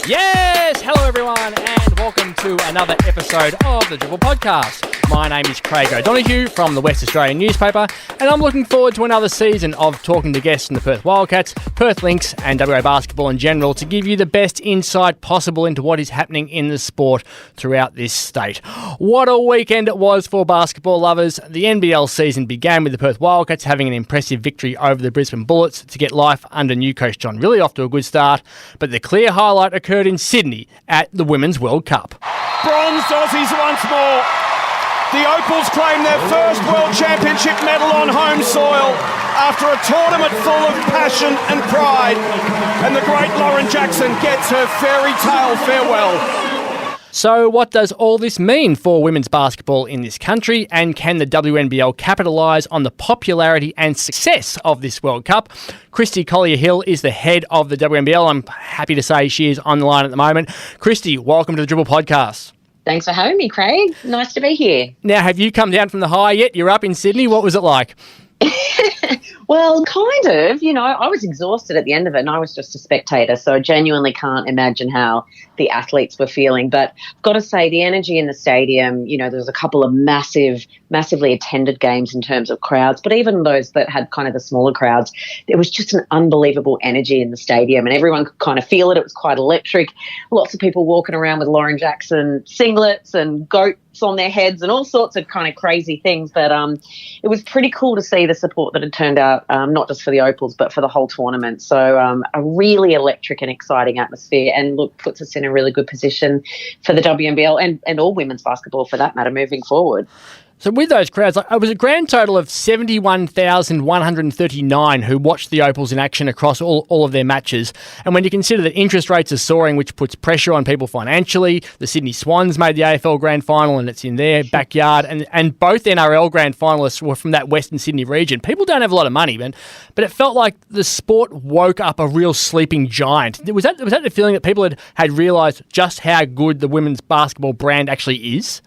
Yes! Hello everyone and welcome to another episode of the Dribble podcast. My name is Craig O'Donoghue from the West Australian newspaper and I'm looking forward to another season of talking to guests from the Perth Wildcats, Perth Lynx and WA basketball in general to give you the best insight possible into what is happening in the sport throughout this state. What a weekend it was for basketball lovers. The NBL season began with the Perth Wildcats having an impressive victory over the Brisbane Bullets to get life under new coach John Rillie off to a good start, but the clear highlight occurred in Sydney at the Women's World Cup. Bronze Aussies once more. The Opals claim their first World Championship medal on home soil after a tournament full of passion and pride. And the great Lauren Jackson gets her fairy tale farewell. So what does all this mean for women's basketball in this country, and can the WNBL capitalise on the popularity and success of this World Cup? Christy Collier-Hill is the head of the WNBL. I'm happy to say she is on the line at the moment. Christy, welcome to the Dribble podcast. Thanks for having me, Craig. Nice to be here. Now, have you come down from the high yet? You're up in Sydney. What was it like? Well, kind of. You know, I was exhausted at the end of it and I was just a spectator, so I genuinely can't imagine how the athletes were feeling. But I've got to say, the energy in the stadium, you know, there was a couple of massively attended games in terms of crowds, but even those that had kind of the smaller crowds, there was just an unbelievable energy in the stadium and everyone could kind of feel it. It was quite electric. Lots of people walking around with Lauren Jackson singlets and goats on their heads and all sorts of kind of crazy things. But it was pretty cool to see the support that had turned out, not just for the Opals, but for the whole tournament. So a really electric and exciting atmosphere, and look, puts us in a really good position for the WNBL and all women's basketball for that matter moving forward. So with those crowds, it was a grand total of 71,139 who watched the Opals in action across all of their matches. And when you consider that interest rates are soaring, which puts pressure on people financially, the Sydney Swans made the AFL Grand Final and it's in their backyard, and both NRL Grand Finalists were from that Western Sydney region. People don't have a lot of money, man, but it felt like the sport woke up a real sleeping giant. Was that the feeling that people had realised just how good the women's basketball brand actually is?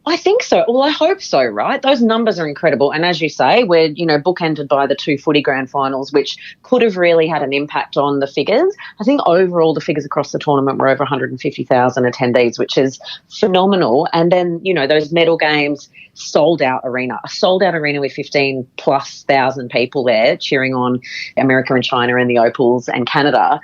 I think so. Well, I hope so, right? Those numbers are incredible. And as you say, we're, you know, bookended by the two footy grand finals, which could have really had an impact on the figures. I think overall the figures across the tournament were over 150,000 attendees, which is phenomenal. And then, you know, those medal games, a sold out arena with 15,000+ people there cheering on America and China and the Opals and Canada.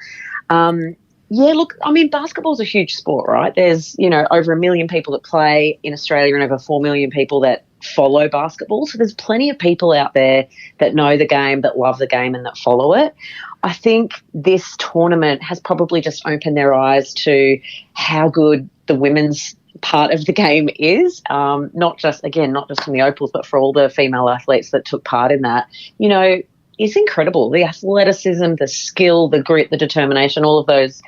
Yeah, look, I mean, basketball's a huge sport, right? There's, you know, over 1 million people that play in Australia and over 4 million people that follow basketball. So there's plenty of people out there that know the game, that love the game and that follow it. I think this tournament has probably just opened their eyes to how good the women's part of the game is, not just from the Opals, but for all the female athletes that took part in that. You know, it's incredible. The athleticism, the skill, the grit, the determination, all of those,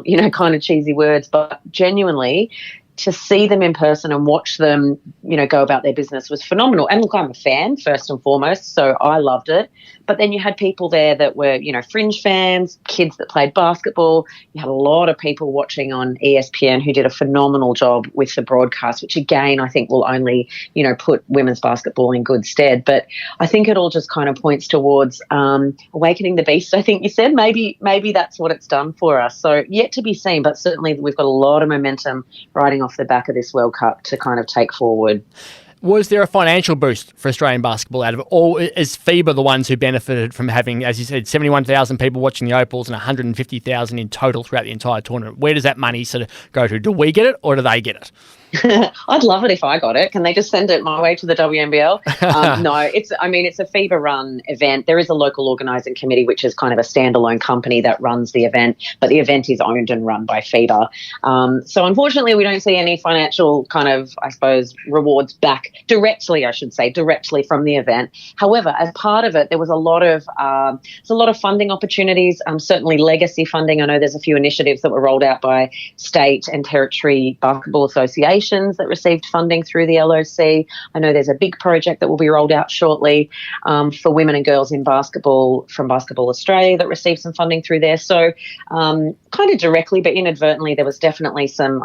you know, kind of cheesy words, but genuinely to see them in person and watch them, you know, go about their business was phenomenal. And look, I'm a fan first and foremost, so I loved it. But then you had people there that were, you know, fringe fans, kids that played basketball. You had a lot of people watching on ESPN who did a phenomenal job with the broadcast, which again, I think will only, you know, put women's basketball in good stead. But I think it all just kind of points towards awakening the beast. I think you said maybe that's what it's done for us. So yet to be seen, but certainly we've got a lot of momentum riding off the back of this World Cup to kind of take forward. Was there a financial boost for Australian basketball out of it? Or is FIBA the ones who benefited from having, as you said, 71,000 people watching the Opals and 150,000 in total throughout the entire tournament? Where does that money sort of go to? Do we get it or do they get it? I'd love it if I got it. Can they just send it my way to the WNBL? No, it's a FIBA-run event. There is a local organising committee, which is kind of a standalone company that runs the event, but the event is owned and run by FIBA. So unfortunately, we don't see any financial kind of, I suppose, rewards back directly from the event. However, as part of it, there was a lot of funding opportunities, certainly legacy funding. I know there's a few initiatives that were rolled out by state and territory basketball associations that received funding through the LOC. I know there's a big project that will be rolled out shortly for women and girls in basketball from Basketball Australia that received some funding through there. So kind of directly but inadvertently there is definitely some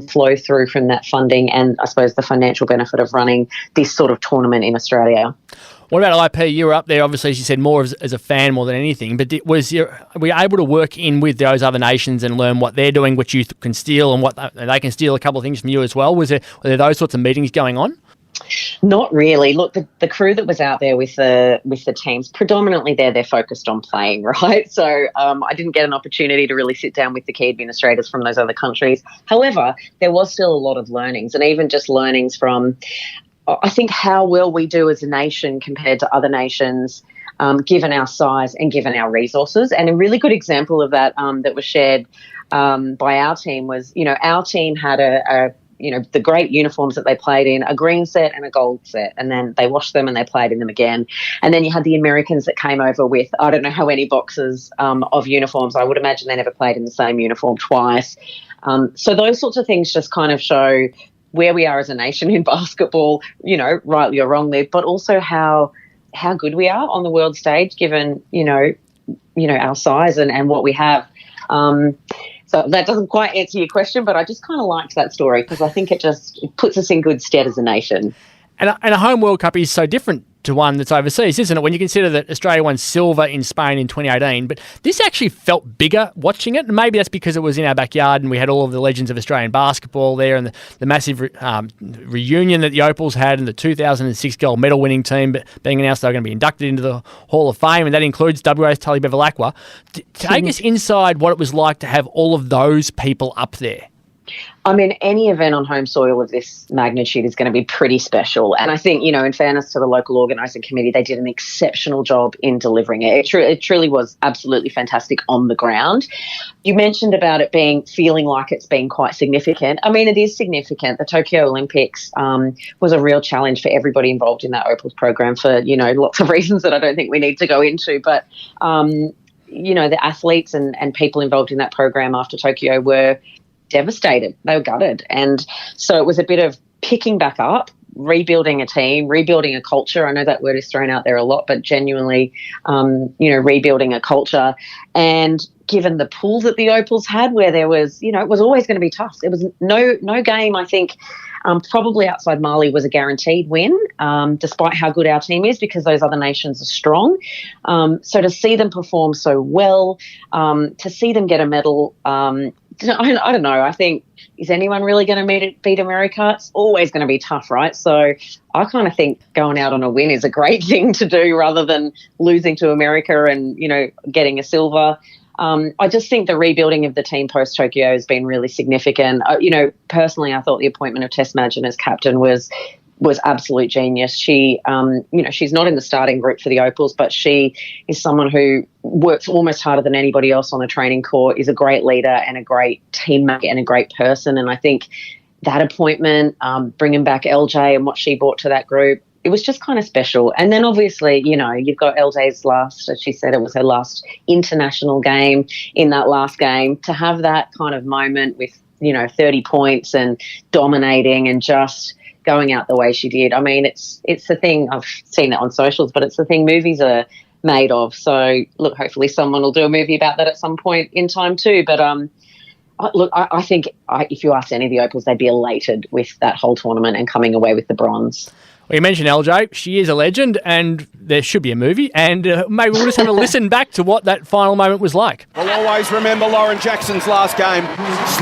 flow through from that funding and I suppose the financial benefit of running this sort of tournament in Australia. What about IP? You were up there, obviously, as you said, more as a fan more than anything. But were you able to work in with those other nations and learn what they're doing, what you can steal, and what they can steal a couple of things from you as well? Were there those sorts of meetings going on? Not really. Look, the crew that was out there with the teams, predominantly they're focused on playing, right? So I didn't get an opportunity to really sit down with the key administrators from those other countries. However, there was still a lot of learnings, and even just learnings from, I think, how well we do as a nation compared to other nations, given our size and given our resources. And a really good example of that that was shared by our team was, our team had the great uniforms that they played in, a green set and a gold set, and then they washed them and they played in them again. And then you had the Americans that came over with, I don't know how many boxes of uniforms. I would imagine they never played in the same uniform twice. So those sorts of things just kind of show where we are as a nation in basketball, rightly or wrongly, but also how good we are on the world stage, given, our size and what we have. So that doesn't quite answer your question, but I just kind of liked that story because I think it puts us in good stead as a nation. And a home World Cup is so different to one that's overseas, isn't it? When you consider that Australia won silver in Spain in 2018, but this actually felt bigger watching it. And maybe that's because it was in our backyard and we had all of the legends of Australian basketball there, and the massive reunion that the Opals had, and the 2006 gold medal winning team being announced they're going to be inducted into the Hall of Fame, and that includes WA's Tully Bevilacqua. Take us inside what it was like to have all of those people up there. I mean, any event on home soil of this magnitude is going to be pretty special. And I think, in fairness to the local organising committee, they did an exceptional job in delivering it. It truly was absolutely fantastic on the ground. You mentioned about it feeling like it's been quite significant. I mean, it is significant. The Tokyo Olympics was a real challenge for everybody involved in that Opals program for, lots of reasons that I don't think we need to go into. But, the athletes and people involved in that program after Tokyo were devastated. They were gutted. And so it was a bit of picking back up, rebuilding a team, rebuilding a culture. I know that word is thrown out there a lot, but genuinely, rebuilding a culture. And given the pool that the Opals had, where there was, it was always going to be tough. There was no game, I think, probably outside Mali was a guaranteed win, despite how good our team is, because those other nations are strong. So to see them perform so well, to see them get a medal, I don't know. I think, is anyone really going to beat America? It's always going to be tough, right? So I kind of think going out on a win is a great thing to do rather than losing to America and, getting a silver. I just think the rebuilding of the team post-Tokyo has been really significant. Personally, I thought the appointment of Tess Madgen as captain was absolute genius. She, she's not in the starting group for the Opals, but she is someone who works almost harder than anybody else on the training court, is a great leader and a great teammate and a great person. And I think that appointment, bringing back LJ and what she brought to that group, it was just kind of special. And then obviously, you've got LJ's last, as she said, it was her last international game. In that last game, to have that kind of moment with, 30 points and dominating and just going out the way she did. I mean, it's the thing, I've seen it on socials, but it's the thing movies are made of. So, look, hopefully someone will do a movie about that at some point in time too. But, I think if you asked any of the Opals, they'd be elated with that whole tournament and coming away with the bronze. Well, you mentioned LJ. She is a legend, and there should be a movie. And maybe we'll just have a listen back to what that final moment was like. We'll always remember Lauren Jackson's last game.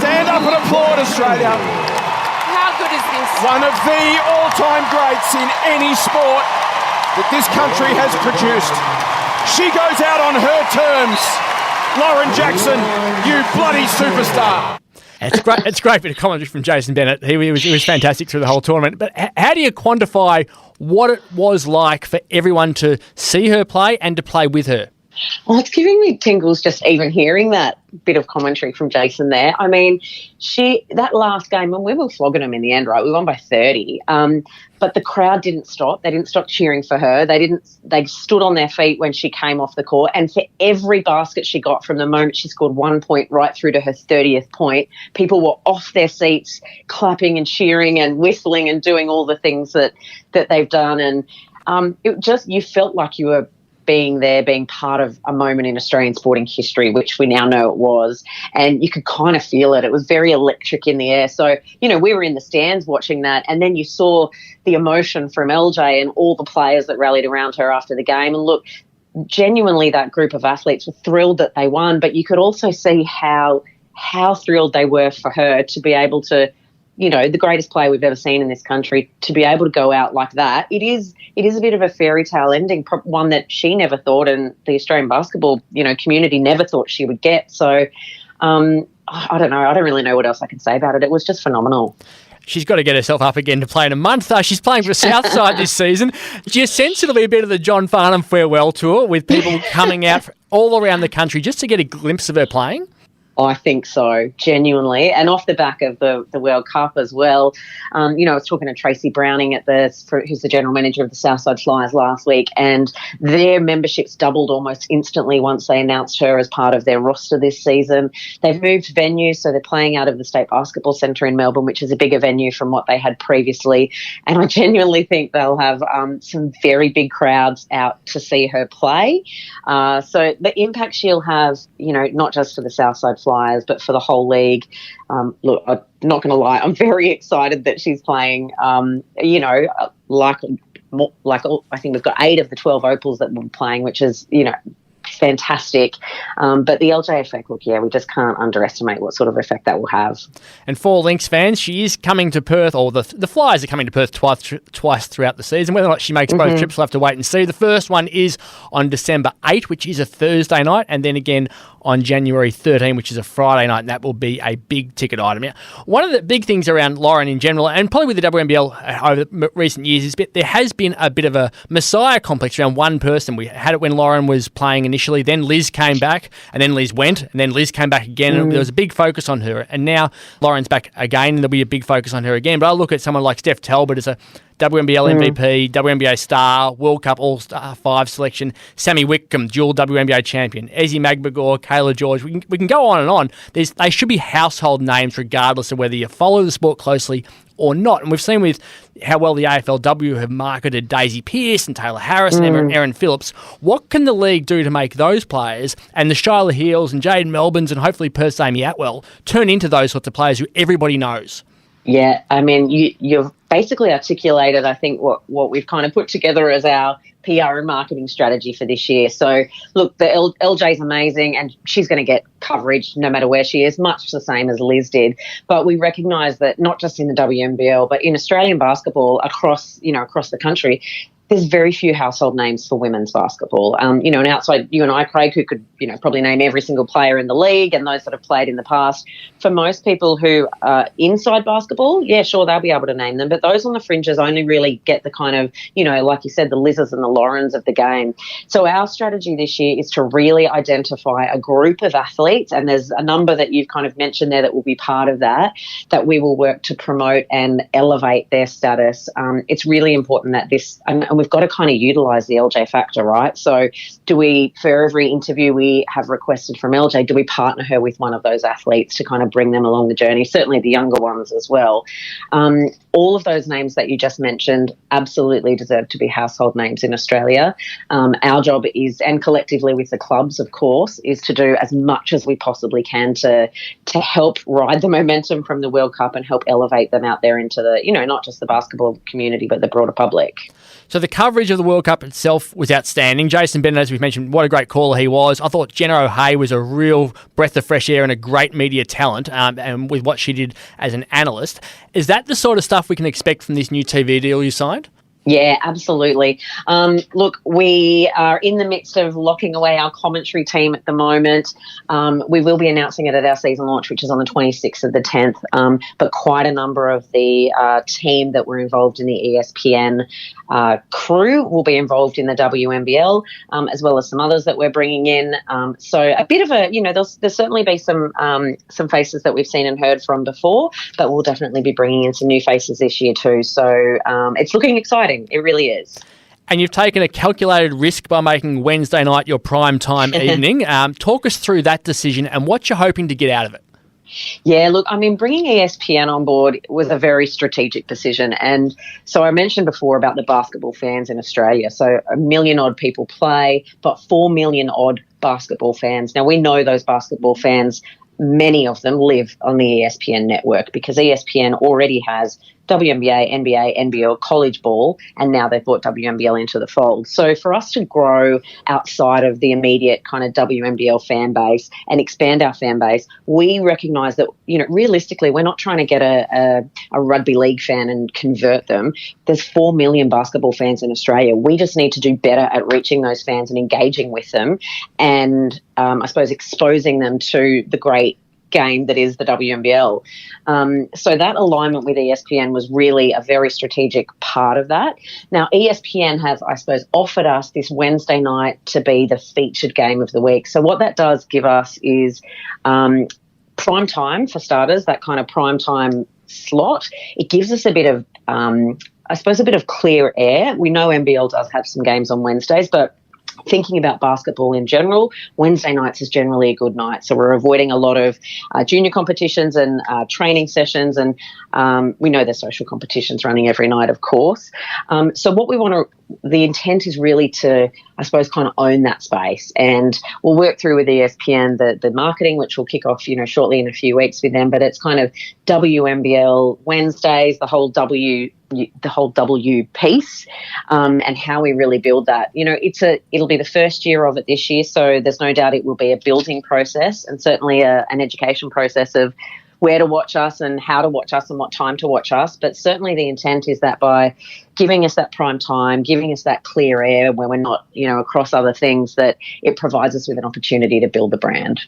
Stand up and applaud, Australia. How good is this? One of the all-time greats in any sport that this country has produced. She goes out on her terms. Lauren Jackson, you bloody superstar. It's great bit of commentary from Jason Bennett. He was fantastic through the whole tournament. But how do you quantify what it was like for everyone to see her play and to play with her? Well, it's giving me tingles just even hearing that bit of commentary from Jason there. I mean, that last game, and we were flogging them in the end, right? We won by 30. But the crowd didn't stop. They didn't stop cheering for her. They stood on their feet when she came off the court. And for every basket she got from the moment she scored 1 point right through to her 30th point, people were off their seats, clapping and cheering and whistling and doing all the things that they've done. And you felt like you were being there, being part of a moment in Australian sporting history, which we now know it was, and you could kind of feel it. It was very electric in the air. So, we were in the stands watching that, and then you saw the emotion from LJ and all the players that rallied around her after the game. And look, genuinely that group of athletes were thrilled that they won, but you could also see how thrilled they were for her to be able to, the greatest player we've ever seen in this country, to be able to go out like that. It is a bit of a fairy tale ending, one that she never thought, and the Australian basketball, community never thought she would get. So I don't know. I don't really know what else I can say about it. It was just phenomenal. She's got to get herself up again to play in a month. She's playing for Southside this season. Do you sense it'll be a bit of the John Farnham farewell tour with people coming out all around the country just to get a glimpse of her playing? I think so, genuinely. And off the back of the World Cup as well, I was talking to Tracy Browning who's the general manager of the Southside Flyers last week, and their memberships doubled almost instantly once they announced her as part of their roster this season. They've moved venues, so they're playing out of the State Basketball Centre in Melbourne, which is a bigger venue from what they had previously. And I genuinely think they'll have some very big crowds out to see her play. So the impact she'll have, not just for the Southside Flyers, but for the whole league. Look, I'm not going to lie, I'm very excited that she's playing, like I think we've got 8 of the 12 Opals that we're playing, which is, fantastic. But the LJ effect, look, we just can't underestimate what sort of effect that will have. And for Lynx fans, she is coming to Perth, or the Flyers are coming to Perth twice throughout the season. Whether or not she makes both trips, we'll have to wait and see. The first one is on December 8, which is a Thursday night, and then again on January 13, which is a Friday night, and that will be a big ticket item. Now, one of the big things around Lauren in general, and probably with the WNBL over recent years, is there has been a bit of a messiah complex around one person. We had it when Lauren was playing initially, then Liz came back, and then Liz went, and then Liz came back again, and there was a big focus on her. And now Lauren's back again, and there'll be a big focus on her again. But I look at someone like Steph Talbot as a WNBL MVP, WNBA star, World Cup All-Star 5 selection, Sammy Whitcomb, dual WNBA champion, Ezzy Magbagor, Kayla George. We can go on and on. They should be household names regardless of whether you follow the sport closely or not. And we've seen with how well the AFLW have marketed Daisy Pearce and Taylor Harris and Erin Phillips. What can the league do to make those players and the Shyla Heels and Jade Melbournes and hopefully Perth's Amy Atwell turn into those sorts of players who everybody knows? Yeah, I mean, you've basically articulated, I think, what we've kind of put together as our PR and marketing strategy for this year. So, look, the LJ's amazing, and she's going to get coverage no matter where she is, much the same as Liz did. But we recognise that not just in the WNBL, but in Australian basketball across the country, there's very few household names for women's basketball. And outside you and I, Craig, who could, probably name every single player in the league and those that have played in the past. For most people who are inside basketball, yeah, sure, they'll be able to name them. But those on the fringes only really get the kind of, like you said, the Liz's and the Laurens of the game. So our strategy this year is to really identify a group of athletes, and there's a number that you've kind of mentioned there that will be part of that we will work to promote and elevate their status. It's really important that and we've got to kind of utilise the LJ factor, right? So for every interview we have requested from LJ, do we partner her with one of those athletes to kind of bring them along the journey, certainly the younger ones as well. All of those names that you just mentioned absolutely deserve to be household names in Australia. Our job is, and collectively with the clubs, of course, is to do as much as we possibly can to help ride the momentum from the World Cup and help elevate them out there into the, not just the basketball community, but the broader public. So the coverage of the World Cup itself was outstanding. Jason Bennett, as we've mentioned, what a great caller he was. I thought Jenna O'Hay was a real breath of fresh air and a great media talent, and with what she did as an analyst. Is that the sort of stuff we can expect from this new TV deal you signed? Yeah, absolutely. Look, we are in the midst of locking away our commentary team at the moment. We will be announcing it at our season launch, which is on the 26th of the 10th. But quite a number of the team that were involved in the ESPN crew will be involved in the WNBL, as well as some others that we're bringing in. So a bit of a, there'll certainly be some faces that we've seen and heard from before, but we'll definitely be bringing in some new faces this year too. So it's looking exciting. It really is. And you've taken a calculated risk by making Wednesday night your prime time evening. Talk us through that decision and what you're hoping to get out of it. Yeah, look, I mean, bringing ESPN on board was a very strategic decision. And so I mentioned before about the basketball fans in Australia. So 1 million odd people play, but 4 million odd basketball fans. Now, we know those basketball fans, many of them live on the ESPN network because ESPN already has WNBA, NBA, NBL, college ball, and now they've brought WNBL into the fold. So for us to grow outside of the immediate kind of WNBL fan base and expand our fan base, we recognise that, realistically, we're not trying to get a rugby league fan and convert them. There's 4 million basketball fans in Australia. We just need to do better at reaching those fans and engaging with them and, I suppose, exposing them to the great game that is the WNBL. So that alignment with ESPN was really a very strategic part of that. Now, ESPN have, I suppose, offered us this Wednesday night to be the featured game of the week. So what that does give us is prime time, for starters, that kind of prime time slot. It gives us a bit of, I suppose, a bit of clear air. We know NBL does have some games on Wednesdays, but thinking about basketball in general, Wednesday nights is generally a good night. So we're avoiding a lot of junior competitions and training sessions, and we know there's social competitions running every night, of course. So what we want to, the intent is really to, I suppose, kind of own that space, and we'll work through with ESPN the marketing, which will kick off, shortly in a few weeks with them. But it's kind of WNBL Wednesdays, the whole W piece, and how we really build that. It'll be the first year of it this year, so there's no doubt it will be a building process and certainly an education process of where to watch us and how to watch us and what time to watch us. But certainly the intent is that by giving us that prime time, giving us that clear air where we're not, across other things, that it provides us with an opportunity to build the brand.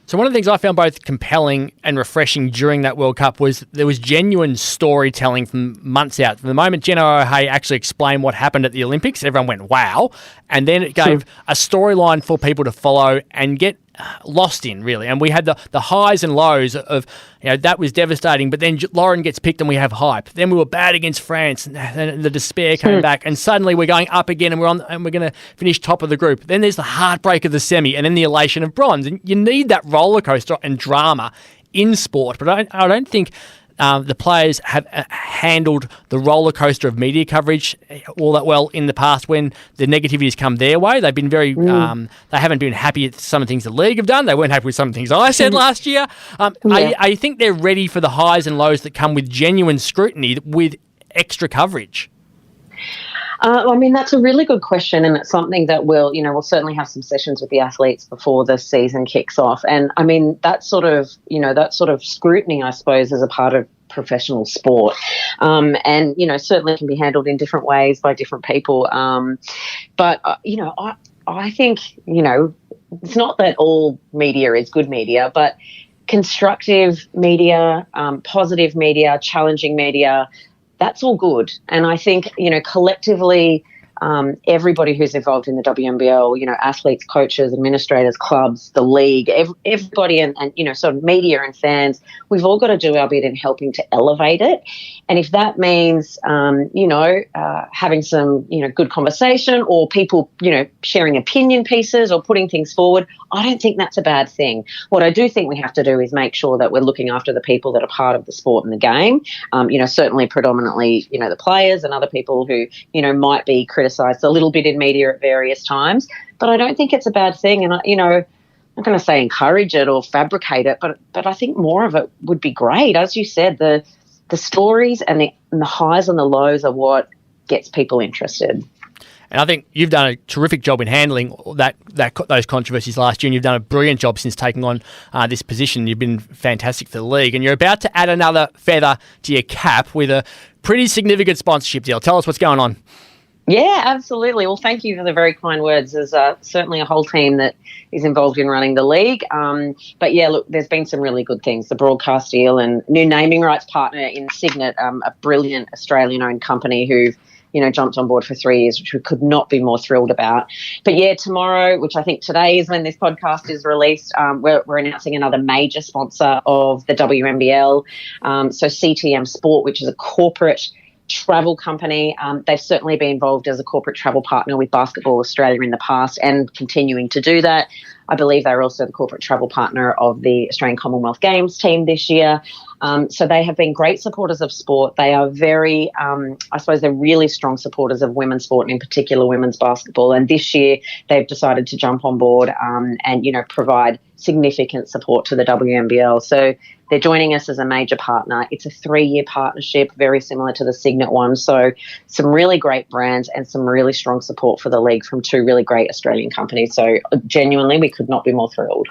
So one of the things I found both compelling and refreshing during that World Cup was there was genuine storytelling from months out. From the moment Jenna O'Hay actually explained what happened at the Olympics, everyone went, wow. And then it gave a storyline for people to follow and get lost in, really. And we had the highs and lows of, that was devastating. But then Lauren gets picked and we have hype. Then we were bad against France and then the despair came back. And suddenly we're going up again and we're going to finish top of the group. Then there's the heartbreak of the semi and then the elation of bronze. And you need that roller coaster and drama in sport. But I don't think the players have handled the roller coaster of media coverage all that well in the past when the negativity has come their way. They've been very, they haven't been happy with some of the things the league have done. They weren't happy with some of the things I said last year. I think they're ready for the highs and lows that come with genuine scrutiny with extra coverage. That's a really good question, and it's something that we'll certainly have some sessions with the athletes before the season kicks off. And that sort of scrutiny, I suppose, is a part of professional sport, and certainly can be handled in different ways by different people. But I think it's not that all media is good media, but constructive media, positive media, challenging media, that's all good. And I think, collectively, everybody who's involved in the WNBL, athletes, coaches, administrators, clubs, the league, everybody and sort of media and fans, we've all got to do our bit in helping to elevate it. And if that means, having some, good conversation or people, sharing opinion pieces or putting things forward, I don't think that's a bad thing. What I do think we have to do is make sure that we're looking after the people that are part of the sport and the game, certainly predominantly, the players and other people who, might be criticised a little bit in media at various times. But I don't think it's a bad thing. And, I'm not going to say encourage it or fabricate it, but I think more of it would be great. As you said, the stories and the highs and the lows are what gets people interested. And I think you've done a terrific job in handling those controversies last year, and you've done a brilliant job since taking on this position. You've been fantastic for the league, and you're about to add another feather to your cap with a pretty significant sponsorship deal. Tell us what's going on. Yeah, absolutely. Well, thank you for the very kind words. There's certainly a whole team that is involved in running the league. But yeah, look, there's been some really good things. The broadcast deal and new naming rights partner in Signet, a brilliant Australian-owned company who've jumped on board for 3 years, which we could not be more thrilled about. But yeah, tomorrow, which I think today is when this podcast is released, we're announcing another major sponsor of the WNBL. So CTM Sport, which is a corporate travel company. They've certainly been involved as a corporate travel partner with Basketball Australia in the past and continuing to do that. I believe they're also the corporate travel partner of the Australian Commonwealth Games team this year. So they have been great supporters of sport. They are very, I suppose they're really strong supporters of women's sport and in particular women's basketball. And this year they've decided to jump on board and, provide significant support to the WNBL. So they're joining us as a major partner. It's a 3-year partnership, very similar to the Signet one. So some really great brands and some really strong support for the league from 2 really great Australian companies. So genuinely, we could not be more thrilled.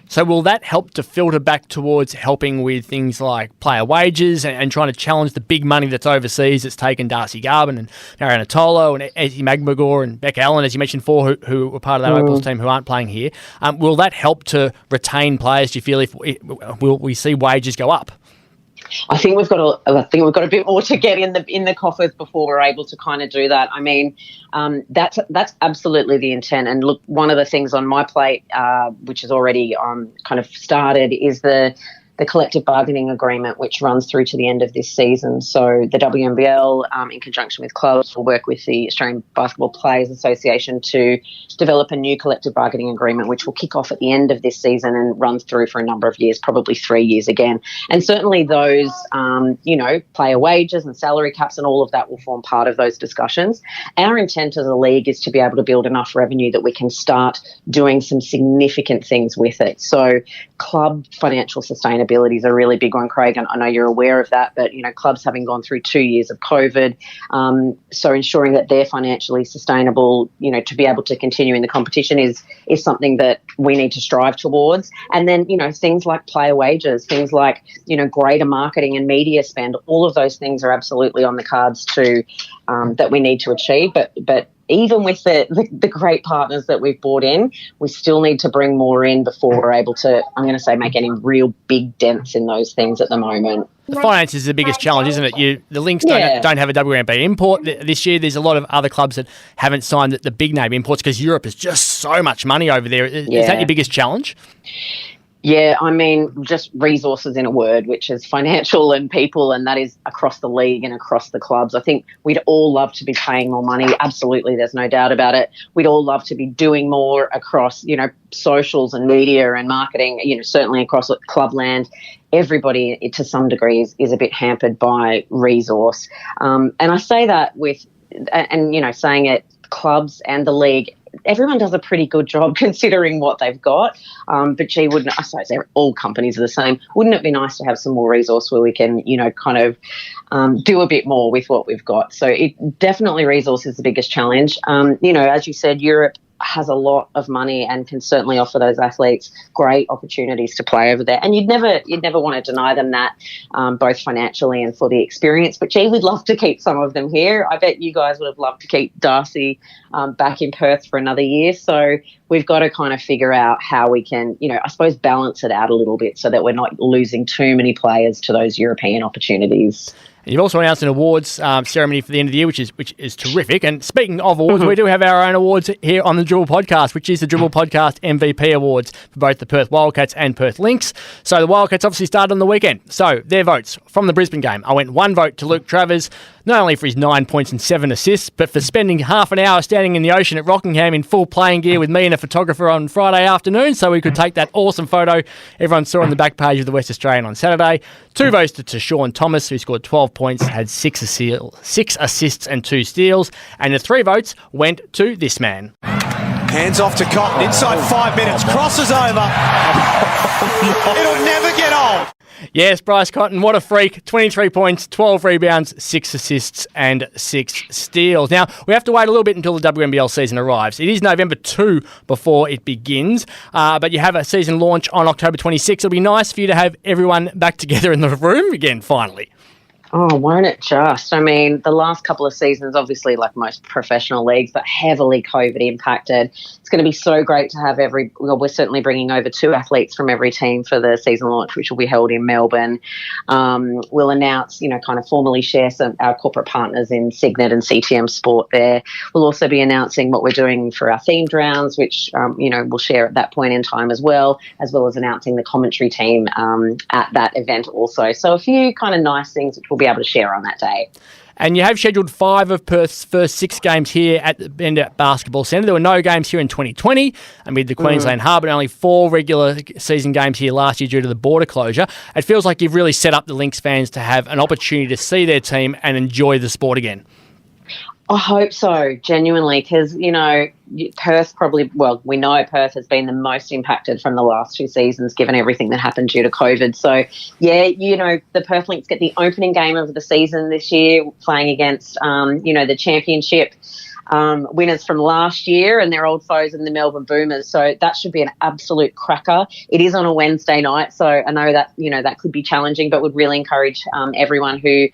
So will that help to filter back towards helping with things like player wages and trying to challenge the big money that's overseas that's taken Darcy Garvin and Ariana Tolo and Ezzy Magmagor and Beck Allen, as you mentioned, who were part of that Opals team who aren't playing here? Will that help to retain players, do you feel, will we see wages go up? I think we've got a bit more to get in the coffers before we're able to kind of do that. I mean, that's absolutely the intent. And look, one of the things on my plate, which is already kind of started, is the collective bargaining agreement, which runs through to the end of this season. So the WNBL, in conjunction with clubs, will work with the Australian Basketball Players Association to develop a new collective bargaining agreement, which will kick off at the end of this season and run through for a number of years, probably 3 years again. And certainly those, player wages and salary caps and all of that will form part of those discussions. Our intent as a league is to be able to build enough revenue that we can start doing some significant things with it. So club financial sustainability is a really big one, Craig, and I know you're aware of that, but, clubs having gone through 2 years of COVID, so ensuring that they're financially sustainable, to be able to continue in the competition is something that we need to strive towards. And then, things like player wages, things like, greater marketing and media spend, all of those things are absolutely on the cards too, that we need to achieve. But even with the great partners that we've brought in, we still need to bring more in before we're able to, I'm going to say, make any real big dents in those things at the moment. The finance is the biggest challenge, isn't it? The Lynx don't have a WNBA import this year. There's a lot of other clubs that haven't signed the big name imports because Europe is just so much money over there. Is that your biggest challenge? Yeah, I mean, just resources in a word, which is financial and people, and that is across the league and across the clubs. I think we'd all love to be paying more money. Absolutely, there's no doubt about it. We'd all love to be doing more across, socials and media and marketing, certainly across clubland. Everybody, to some degree, is a bit hampered by resource. And I say that saying it, clubs and the league, everyone does a pretty good job considering what they've got. But gee, I suppose all companies are the same. Wouldn't it be nice to have some more resource where we can, do a bit more with what we've got? So definitely resource is the biggest challenge. As you said, Europe has a lot of money and can certainly offer those athletes great opportunities to play over there. And you'd never want to deny them that, both financially and for the experience. But gee, we'd love to keep some of them here. I bet you guys would have loved to keep Darcy back in Perth for another year. So we've got to kind of figure out how we can, I suppose, balance it out a little bit so that we're not losing too many players to those European opportunities. And you've also announced an awards ceremony for the end of the year, which is terrific. And speaking of awards, we do have our own awards here on the Dribble Podcast, which is the Dribble Podcast MVP Awards for both the Perth Wildcats and Perth Lynx. So the Wildcats obviously started on the weekend. So their votes from the Brisbane game. I went 1 vote to Luke Travers, not only for his 9 points and 7 assists, but for spending half an hour standing in the ocean at Rockingham in full playing gear with me and a photographer on Friday afternoon so we could take that awesome photo everyone saw on the back page of the West Australian on Saturday. 2 votes to Sean Thomas, who scored 12 points, had 6 assists and 2 steals. And the 3 votes went to this man. Hands off to Cotton, inside 5 minutes, crosses over. It'll never get old. Yes, Bryce Cotton, what a freak. 23 points, 12 rebounds, 6 assists and 6 steals. Now, we have to wait a little bit until the WNBL season arrives. It is November 2 before it begins, but you have a season launch on October 26. It'll be nice for you to have everyone back together in the room again, finally. Oh, won't it just? I mean, the last couple of seasons, obviously, like most professional leagues, but heavily COVID impacted. It's going to be so great to have we're certainly bringing over 2 athletes from every team for the season launch, which will be held in Melbourne. We'll announce, kind of formally share some our corporate partners in Signet and CTM Sport there. We'll also be announcing what we're doing for our themed rounds, which, we'll share at that point in time as well as announcing the commentary team at that event also. So a few kind of nice things which we'll be able to share on that day. And you have scheduled 5 of Perth's first 6 games here at the Bender Basketball Centre. There were no games here in 2020 amid the Queensland Hub, and only 4 regular season games here last year due to the border closure. It feels like you've really set up the Lynx fans to have an opportunity to see their team and enjoy the sport again. I hope so, genuinely, because, Perth we know Perth has been the most impacted from the last 2 seasons, given everything that happened due to COVID. So, the Perth Lynx get the opening game of the season this year, playing against, the championship winners from last year and their old foes in the Melbourne Boomers. So that should be an absolute cracker. It is on a Wednesday night, so I know that, that could be challenging, but would really encourage everyone who,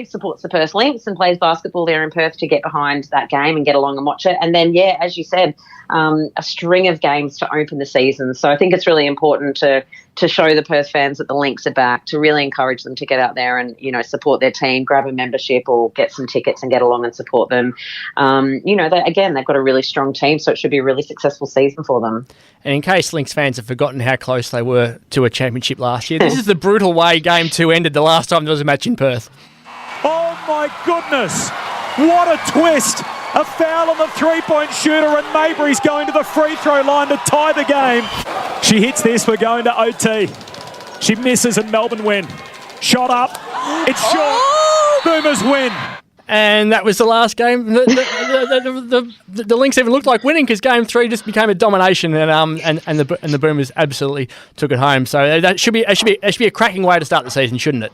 supports the Perth Lynx and plays basketball there in Perth to get behind that game and get along and watch it. And then, as you said, a string of games to open the season. So I think it's really important to show the Perth fans that the Lynx are back, to really encourage them to get out there and, support their team, grab a membership or get some tickets and get along and support them. They've got a really strong team, so it should be a really successful season for them. And in case Lynx fans have forgotten how close they were to a championship last year, this is the brutal way Game 2 ended the last time there was a match in Perth. Oh, my goodness. What a twist. A foul on the three-point shooter, and Mabry's going to the free throw line to tie the game. She hits this, we're going to OT. She misses and Melbourne win. Shot up. It's short. Boomers win. And that was the last game. The Lynx even looked like winning because Game 3 just became a domination, and the Boomers absolutely took it home. So that should be a cracking way to start the season, shouldn't it?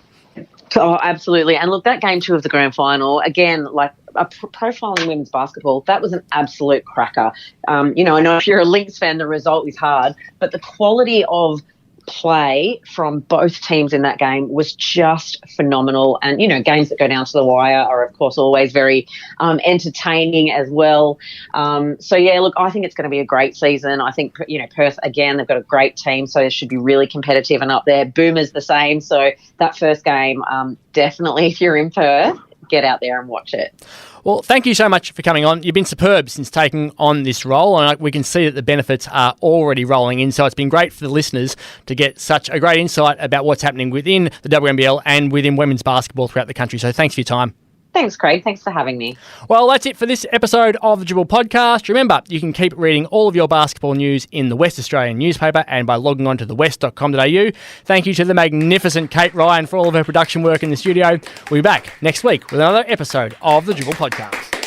Oh, absolutely. And look, that Game 2 of the grand final, again, like profiling women's basketball, that was an absolute cracker. I know if you're a Lynx fan, the result is hard, but the quality of play from both teams in that game was just phenomenal. And, games that go down to the wire are, of course, always very entertaining as well. I think it's going to be a great season. I think, Perth, again, they've got a great team, so it should be really competitive and up there. Boomers the same. So that first game, definitely, if you're in Perth, get out there and watch it. Well, thank you so much for coming on. You've been superb since taking on this role, and we can see that the benefits are already rolling in. So it's been great for the listeners to get such a great insight about what's happening within the WNBL and within women's basketball throughout the country. So thanks for your time. Thanks, Craig. Thanks for having me. Well, that's it for this episode of the Dribble podcast. Remember, you can keep reading all of your basketball news in the West Australian newspaper and by logging on to thewest.com.au. Thank you to the magnificent Kate Ryan for all of her production work in the studio. We'll be back next week with another episode of the Dribble podcast.